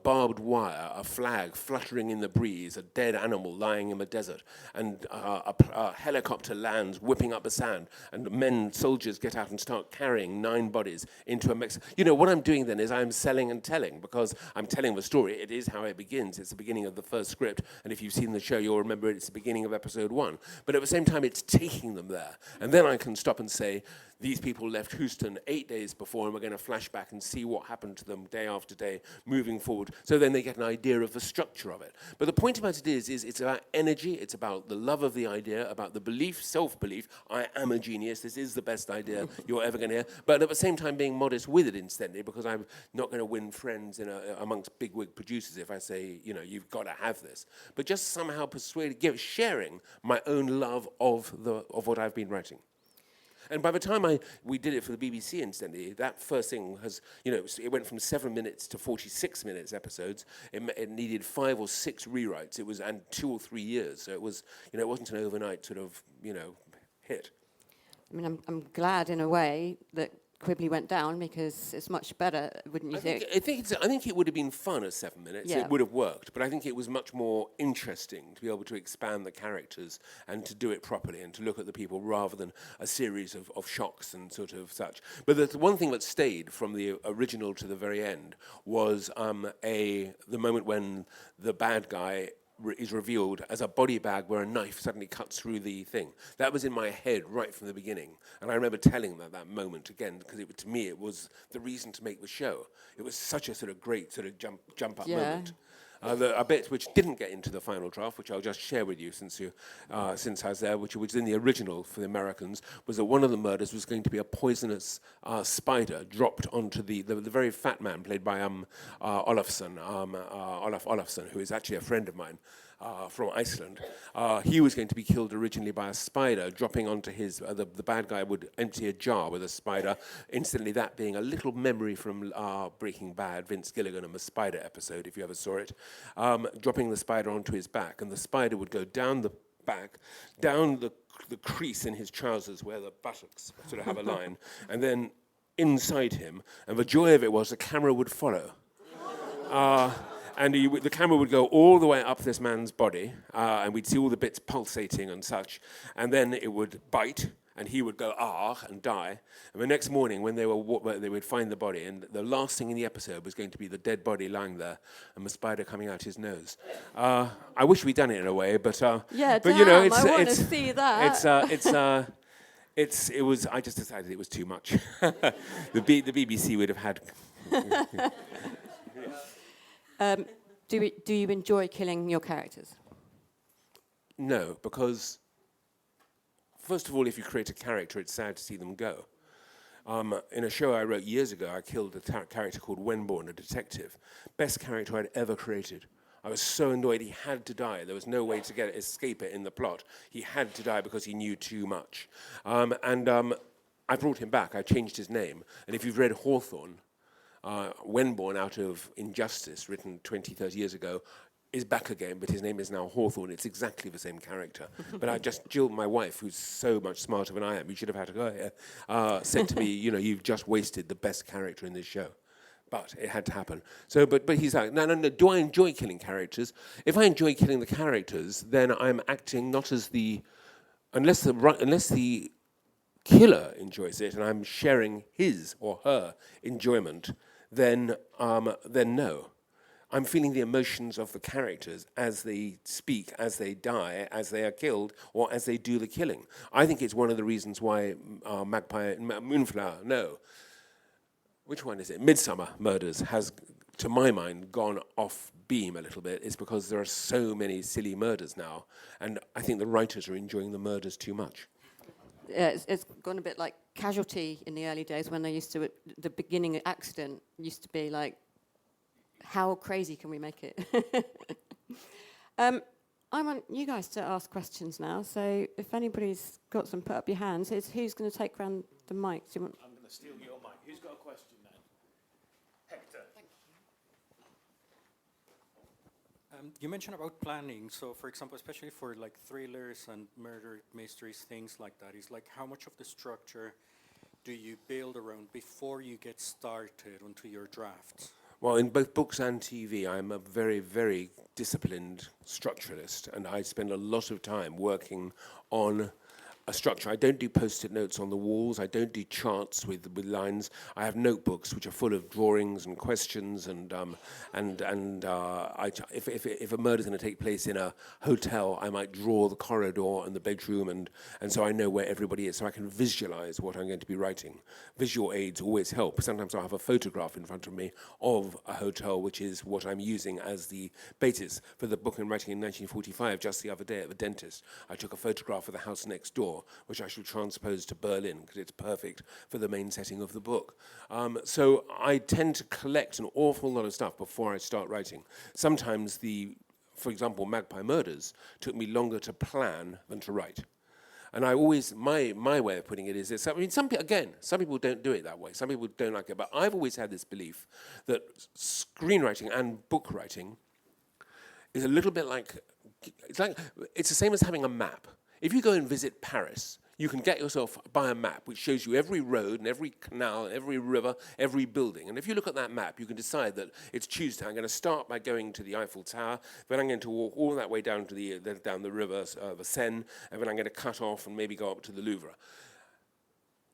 barbed wire, a flag fluttering in the breeze, a dead animal lying in the desert, and a helicopter lands whipping up the sand, and soldiers get out and start carrying 9 bodies into a Mexican... what I'm doing then is I'm selling and telling, because I'm telling the story. It is how it begins. It's the beginning of the first script, and if you've seen the show, you'll remember it's the beginning of episode 1. But at the same time, it's taking them there. And then I can stop and say, these people left Houston 8 days before, and we're going to flash back and see what happened to them day after day, moving forward. So then they get an idea of the structure of it. But the point about it is it's about energy, it's about the love of the idea, about the belief, self-belief, I am a genius, this is the best idea you're ever going to hear. But at the same time being modest with it incidentally, because I'm not going to win friends amongst bigwig producers if I say, you've got to have this. But just somehow sharing my own love of what I've been writing. And by the time we did it for the BBC, incidentally, that first thing has, it went from 7 minutes to 46 minutes episodes. It needed 5 or 6 rewrites. It was, and 2 or 3 years. So it was, it wasn't an overnight sort of, hit. I mean, I'm glad in a way that Quibbly went down, because it's much better, wouldn't you think? I think it would have been fun at 7 minutes. Yeah. It would have worked, but I think it was much more interesting to be able to expand the characters and to do it properly and to look at the people rather than a series of shocks and sort of such. But the one thing that stayed from the original to the very end was the moment when the bad guy is revealed as a body bag where a knife suddenly cuts through the thing. That was in my head right from the beginning. And I remember telling them that moment again, because to me it was the reason to make the show. It was such a sort of great sort of jump up moment. A bit which didn't get into the final draft, which I'll just share with you since I was there, which was in the original for the Americans, was that one of the murders was going to be a poisonous spider dropped onto the very fat man played by Olaf Olafsson, who is actually a friend of mine. From Iceland. He was going to be killed originally by a spider dropping onto his... the bad guy would empty a jar with a spider, instantly that being a little memory from Breaking Bad, Vince Gilligan and the spider episode, if you ever saw it, dropping the spider onto his back, and the spider would go down the back, down the crease in his trousers where the buttocks sort of have a line, and then inside him, and the joy of it was the camera would follow. And the camera would go all the way up this man's body, and we'd see all the bits pulsating and such, and then it would bite, and he would go, and die. And the next morning, when they would find the body, and the last thing in the episode was going to be the dead body lying there, and the spider coming out his nose. I wish we'd done it in a way, but I want to see that. It was. I just decided it was too much. The BBC would have had. Do you enjoy killing your characters? No, because first of all, if you create a character, it's sad to see them go. In a show I wrote years ago, I killed a character called Wenborn, a detective. Best character I'd ever created. I was so annoyed he had to die. There was no way to escape it in the plot. He had to die because he knew too much. I brought him back. I changed his name. And if you've read Hawthorne, Wenborn out of Injustice, written 20, 30 years ago, is back again, but his name is now Hawthorne. It's exactly the same character. But Jill, my wife, who's so much smarter than I am, you should have had to go here, said to me, you've just wasted the best character in this show. But it had to happen. So, but he's like, no. Do I enjoy killing characters? If I enjoy killing the characters, then I'm acting not as unless the killer enjoys it, and I'm sharing his or her enjoyment, then no. I'm feeling the emotions of the characters as they speak, as they die, as they are killed, or as they do the killing. I think it's one of the reasons why Moonflower, which one is it? Midsummer Murders has to my mind, gone off beam a little bit is because there are so many silly murders now, and I think the writers are enjoying the murders too much. Yeah, it's gone a bit like Casualty in the early days when they used to, the beginning accident used to be like, how crazy can we make it? I want you guys to ask questions now, so if anybody's got some, put up your hands. It's who's going to take round the mic? Do you want? I'm going to steal your mic. Who's got a question then? Hector. Thank you. You mentioned about planning. So, for example, especially for like thrillers and murder mysteries, things like that, is like how much of the structure do you build around before you get started onto your drafts? Well, in both books and TV, I'm a very, very disciplined structuralist, and I spend a lot of time working on a structure. I don't do post-it notes on the walls. I don't do charts with lines. I have notebooks which are full of drawings and questions, and if a murder is going to take place in a hotel, I might draw the corridor and the bedroom, and so I know where everybody is, so I can visualize what I'm going to be writing. Visual aids always help. Sometimes I'll have a photograph in front of me of a hotel, which is what I'm using as the basis for the book I'm writing in 1945. Just the other day at the dentist, I took a photograph of the house next door, which I shall transpose to Berlin because it's perfect for the main setting of the book. So I tend to collect an awful lot of stuff before I start writing. Sometimes for example, Magpie Murders took me longer to plan than to write. And I always, my way of putting it is this. I mean, some people don't do it that way. Some people don't like it. But I've always had this belief that screenwriting and book writing is a little bit like, it's the same as having a map. If you go and visit Paris, you can get yourself buy a map which shows you every road and every canal and every river, every building. And if you look at that map, you can decide that it's Tuesday. I'm going to start by going to the Eiffel Tower, then I'm going to walk all that way down to down the river, the Seine, and then I'm going to cut off and maybe go up to the Louvre.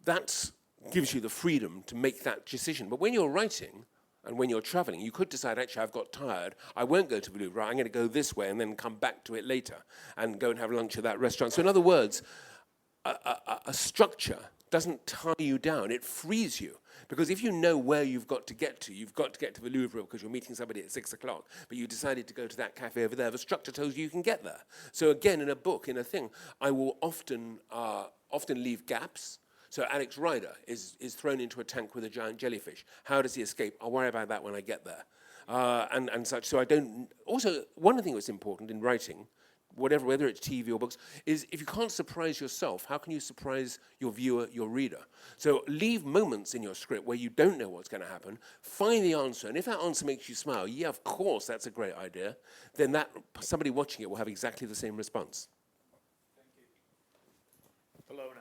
That gives you the freedom to make that decision. But when you're writing, and when you're traveling, you could decide, actually, I've got tired. I won't go to the Louvre. I'm going to go this way and then come back to it later and go and have lunch at that restaurant. So in other words, a structure doesn't tie you down. It frees you. Because if you know where you've got to get to the Louvre because you're meeting somebody at 6 o'clock, but you decided to go to that cafe over there, the structure tells you can get there. So again, in a book, in a thing, I will often leave gaps. So Alex Rider is thrown into a tank with a giant jellyfish. How does he escape? I'll worry about that when I get there. And such. So I don't... Also, one thing that's important in writing, whether it's TV or books, is if you can't surprise yourself, how can you surprise your viewer, your reader? So leave moments in your script where you don't know what's going to happen. Find the answer. And if that answer makes you smile, yeah, of course, that's a great idea. Then somebody watching it will have exactly the same response. Thank you. Bologna.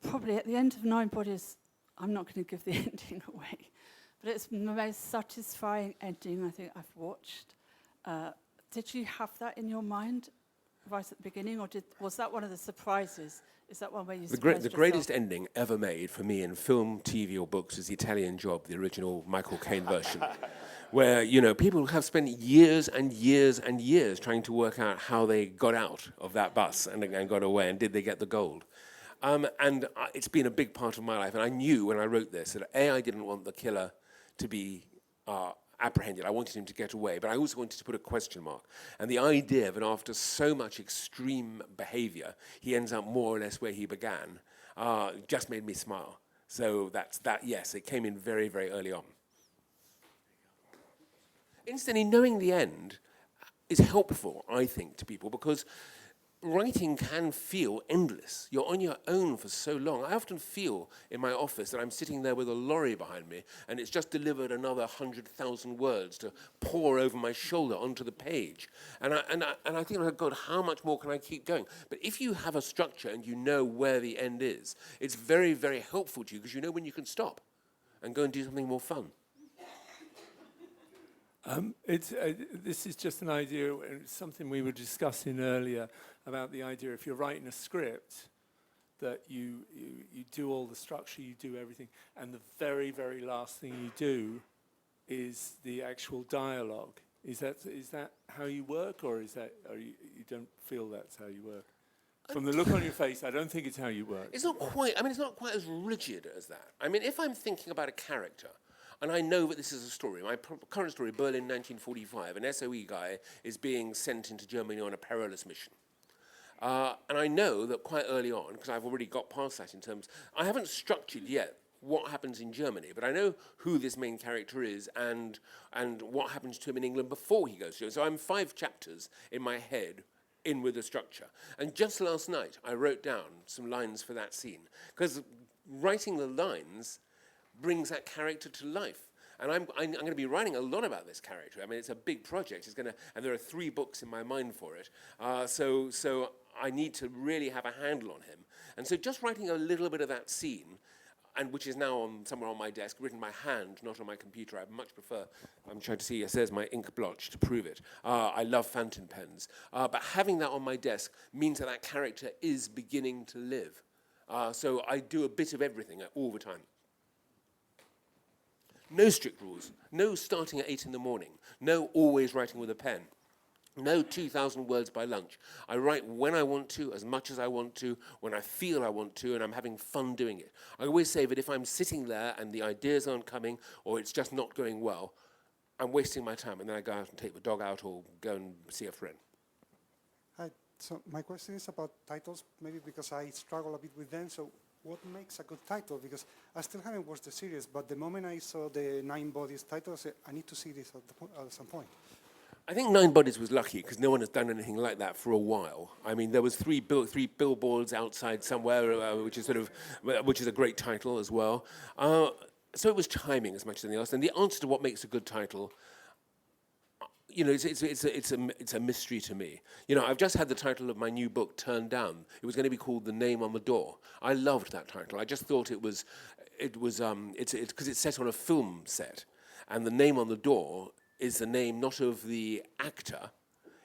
Probably at the end of Nine Bodies, I'm not going to give the ending away, but it's the most satisfying ending I think I've watched. Did you have that in your mind right at the beginning, or was that one of the surprises? Is that one where you surprised The greatest ending ever made for me in film, TV, or books is The Italian Job, the original Michael Caine version, where people have spent years and years and years trying to work out how they got out of that bus and got away, and did they get the gold? It's been a big part of my life, and I knew when I wrote this that I didn't want the killer to be apprehended. I wanted him to get away, but I also wanted to put a question mark. And the idea that after so much extreme behavior, he ends up more or less where he began, just made me smile. So yes, it came in very, very early on. Instantly, knowing the end is helpful, I think, to people, because writing can feel endless. You're on your own for so long. I often feel in my office that I'm sitting there with a lorry behind me, and it's just delivered another 100,000 words to pour over my shoulder onto the page. And I think, oh God, how much more can I keep going? But if you have a structure and you know where the end is, it's very, very helpful to you because you know when you can stop and go and do something more fun. This is just an idea, something we were discussing earlier about the idea if you're writing a script that you do all the structure, you do everything, and the very, very last thing you do is the actual dialogue. Is that how you work, or you don't feel that's how you work? From the look on your face, I don't think it's how you work. It's not quite, I mean, it's not quite as rigid as that. I mean, if I'm thinking about a character, and I know that this is a story, my current story, Berlin 1945, an SOE guy is being sent into Germany on a perilous mission. And I know that quite early on, because I've already got past that in terms, I haven't structured yet what happens in Germany, but I know who this main character is and what happens to him in England before he goes to it. So I'm 5 chapters in my head in with the structure. And just last night, I wrote down some lines for that scene, because writing the lines brings that character to life. And I'm going to be writing a lot about this character. I mean, it's a big project. And there are 3 books in my mind for it. So I need to really have a handle on him. And so just writing a little bit of that scene, and which is now somewhere on my desk, written by hand, not on my computer. I much prefer, I'm trying to see, yes, there's my ink blotch to prove it. I love fountain pens. But having that on my desk means that character is beginning to live. So I do a bit of everything all the time. No strict rules. No starting at 8 in the morning. No always writing with a pen. No 2,000 words by lunch. I write when I want to, as much as I want to, when I feel I want to, and I'm having fun doing it. I always say that if I'm sitting there and the ideas aren't coming, or it's just not going well, I'm wasting my time, and then I go out and take the dog out or go and see a friend. Hi. So my question is about titles, maybe because I struggle a bit with them. So what makes a good title? Because I still haven't watched the series, but the moment I saw the 9 Bodies title, I said, I need to see this at some point. I think 9 Bodies was lucky because no one has done anything like that for a while. I mean, there was 3 billboards outside somewhere, which is a great title as well. So it was timing as much as anything else. And the answer to what makes a good title, you know, it's a mystery to me. You know, I've just had the title of my new book turned down. It was going to be called The Name on the Door. I loved that title. I just thought it's because it's set on a film set, and the name on the door is the name not of the actor,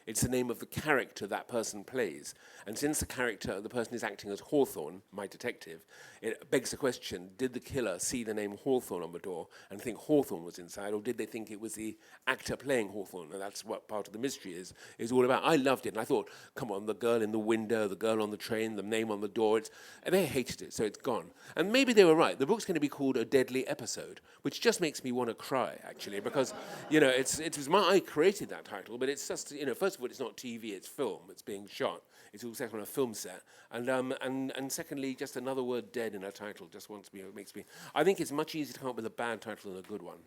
it's the name of the character that person plays. And since the person is acting as Hawthorne, my detective, it begs the question, did the killer see the name Hawthorne on the door and think Hawthorne was inside, or did they think it was the actor playing Hawthorne? And that's what part of the mystery is all about. I loved it, and I thought, come on, the girl in the window, the girl on the train, the name on the door, and they hated it, so it's gone. And maybe they were right. The book's going to be called A Deadly Episode, which just makes me want to cry, actually, because, you know, I created that title, but it's just, you know, first of all, it's not TV, it's film, it's being shot. It's all set on a film set. And secondly, just another word dead in a title just makes me... I think it's much easier to come up with a bad title than a good one.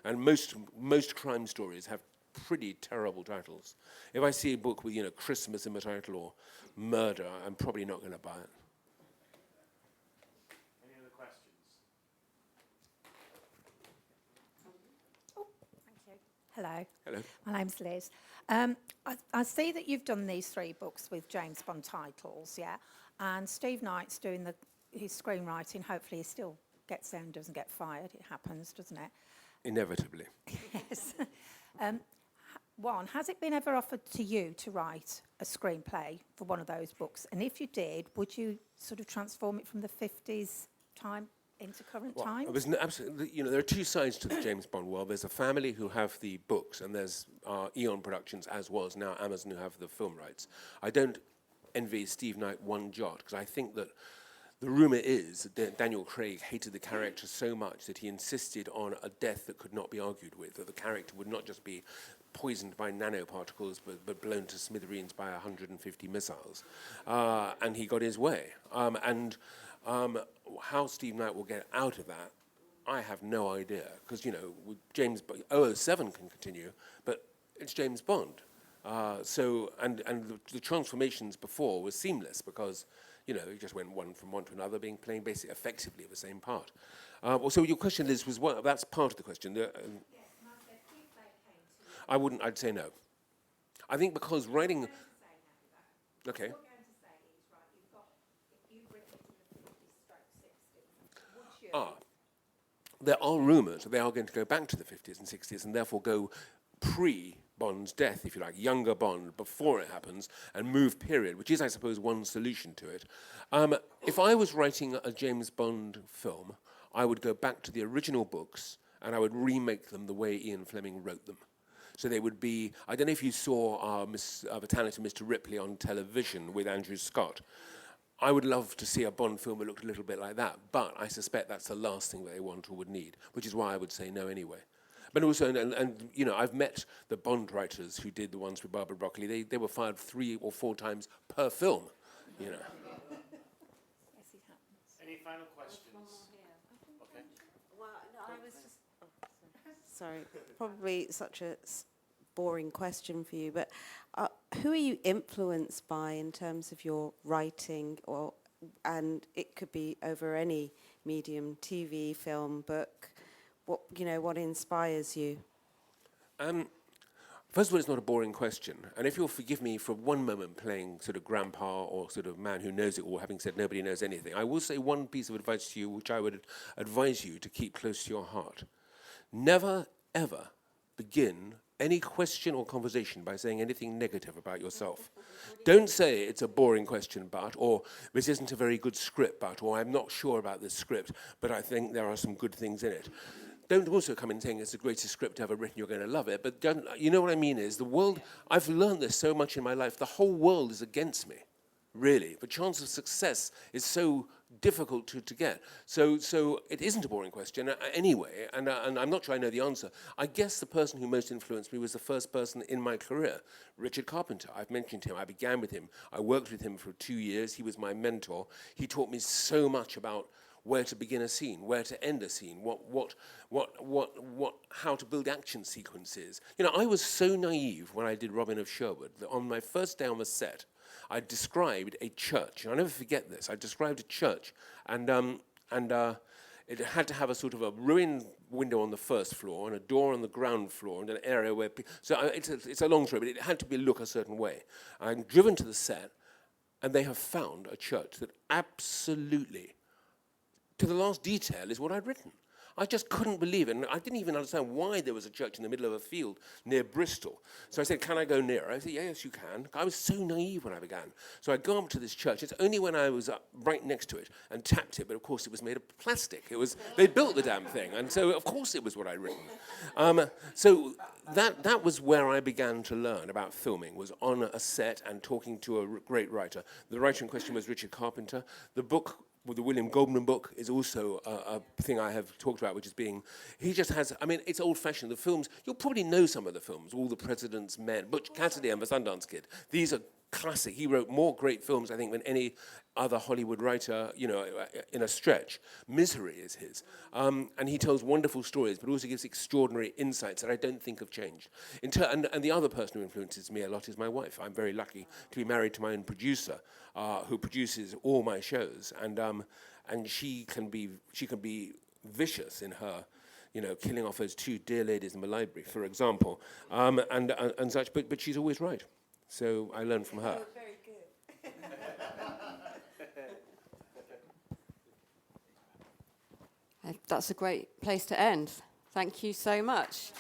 And most crime stories have pretty terrible titles. If I see a book with, you know, Christmas in the title or murder, I'm probably not going to buy it. Any other questions? Thank you. Hello. Hello. My name's Liz. I see that you've done these 3 books with James Bond titles, yeah? And Steve Knight's doing his screenwriting. Hopefully he still gets there and doesn't get fired. It happens, doesn't it? Inevitably. Yes. One, has it been ever offered to you to write a screenplay for one of those books? And if you did, would you sort of transform it from the 50s time into current time? Absolutely, you know, there are 2 sides to the James Bond world. There's a family who have the books, and there's Eon Productions, as was now Amazon, who have the film rights. I don't envy Steve Knight one jot, because I think that the rumor is that Daniel Craig hated the character so much that he insisted on a death that could not be argued with, that the character would not just be poisoned by nanoparticles, but blown to smithereens by 150 missiles. And he got his way. How Steve Knight will get out of that, I have no idea. Because, you know, with 007 can continue, but it's James Bond. The transformations before was seamless because, you know, he just went from one to another, playing basically effectively the same part. So your question, Liz, was what? That's part of the question. I'd say no. I think because writing... Okay. There are rumours that they are going to go back to the 50s and 60s and therefore go pre-Bond's death, if you like, younger Bond before it happens, and move period, which is, I suppose, one solution to it. If I was writing a James Bond film, I would go back to the original books and I would remake them the way Ian Fleming wrote them. So they would be, I don't know if you saw The Talented Mr. Ripley on television with Andrew Scott. I would love to see a Bond film that looked a little bit like that, but I suspect that's the last thing that they want or would need, which is why I would say no anyway. But also, and you know, I've met the Bond writers who did the ones with Barbara Broccoli. They were fired 3 or 4 times per film, you know. Any final questions? Okay. Well, no, I was just... sorry, probably such a boring question for you, but who are you influenced by in terms of your writing, and it could be over any medium, TV, film, book? What inspires you? First of all, it's not a boring question. And if you'll forgive me for one moment playing sort of grandpa or sort of man who knows it all, having said nobody knows anything, I will say one piece of advice to you, which I would advise you to keep close to your heart. Never, ever begin any question or conversation by saying anything negative about yourself. Don't say it's a boring question, or this isn't a very good script, or I'm not sure about this script, but I think there are some good things in it. Don't also come in saying it's the greatest script ever written, you're going to love it, but you know what I mean is the world, I've learned this so much in my life, the whole world is against me, really. The chance of success is so difficult to get. So it isn't a boring question anyway, and I'm not sure I know the answer. I guess the person who most influenced me was the first person in my career, Richard Carpenter. I've mentioned him. I began with him. I worked with him for 2 years. He was my mentor. He taught me so much about where to begin a scene, where to end a scene, how to build action sequences. You know, I was so naive when I did Robin of Sherwood that on my first day on the set, I described a church. I'll never forget this. I described a church, and it had to have a sort of a ruined window on the first floor and a door on the ground floor and an area where... it's a long story, but it had to look a certain way. I'm driven to the set, and they have found a church that absolutely, to the last detail, is what I'd written. I just couldn't believe it, and I didn't even understand why there was a church in the middle of a field near Bristol. So I said, can I go nearer? I said, yes, you can. I was so naive when I began. So I go up to this church. It's only when I was up right next to it and tapped it, but of course it was made of plastic. They built the damn thing, and so of course it was what I'd written. So that was where I began to learn about filming, was on a set and talking to a great writer. The writer in question was Richard Carpenter. The book, the William Goldman book, is also a thing I have talked about, which is he just has, I mean, it's old-fashioned. The films, you'll probably know some of the films, All the President's Men, Butch Cassidy and the Sundance Kid. These are classic. He wrote more great films, I think, than any other Hollywood writer, you know, in a stretch. Misery is his. And he tells wonderful stories, but also gives extraordinary insights that I don't think have changed. And the other person who influences me a lot is my wife. I'm very lucky to be married to my own producer, who produces all my shows. And she can be vicious in her, you know, killing off those 2 dear ladies in the library, for example, and such. But she's always right. So I learned from her. Oh, very good. That's a great place to end. Thank you so much.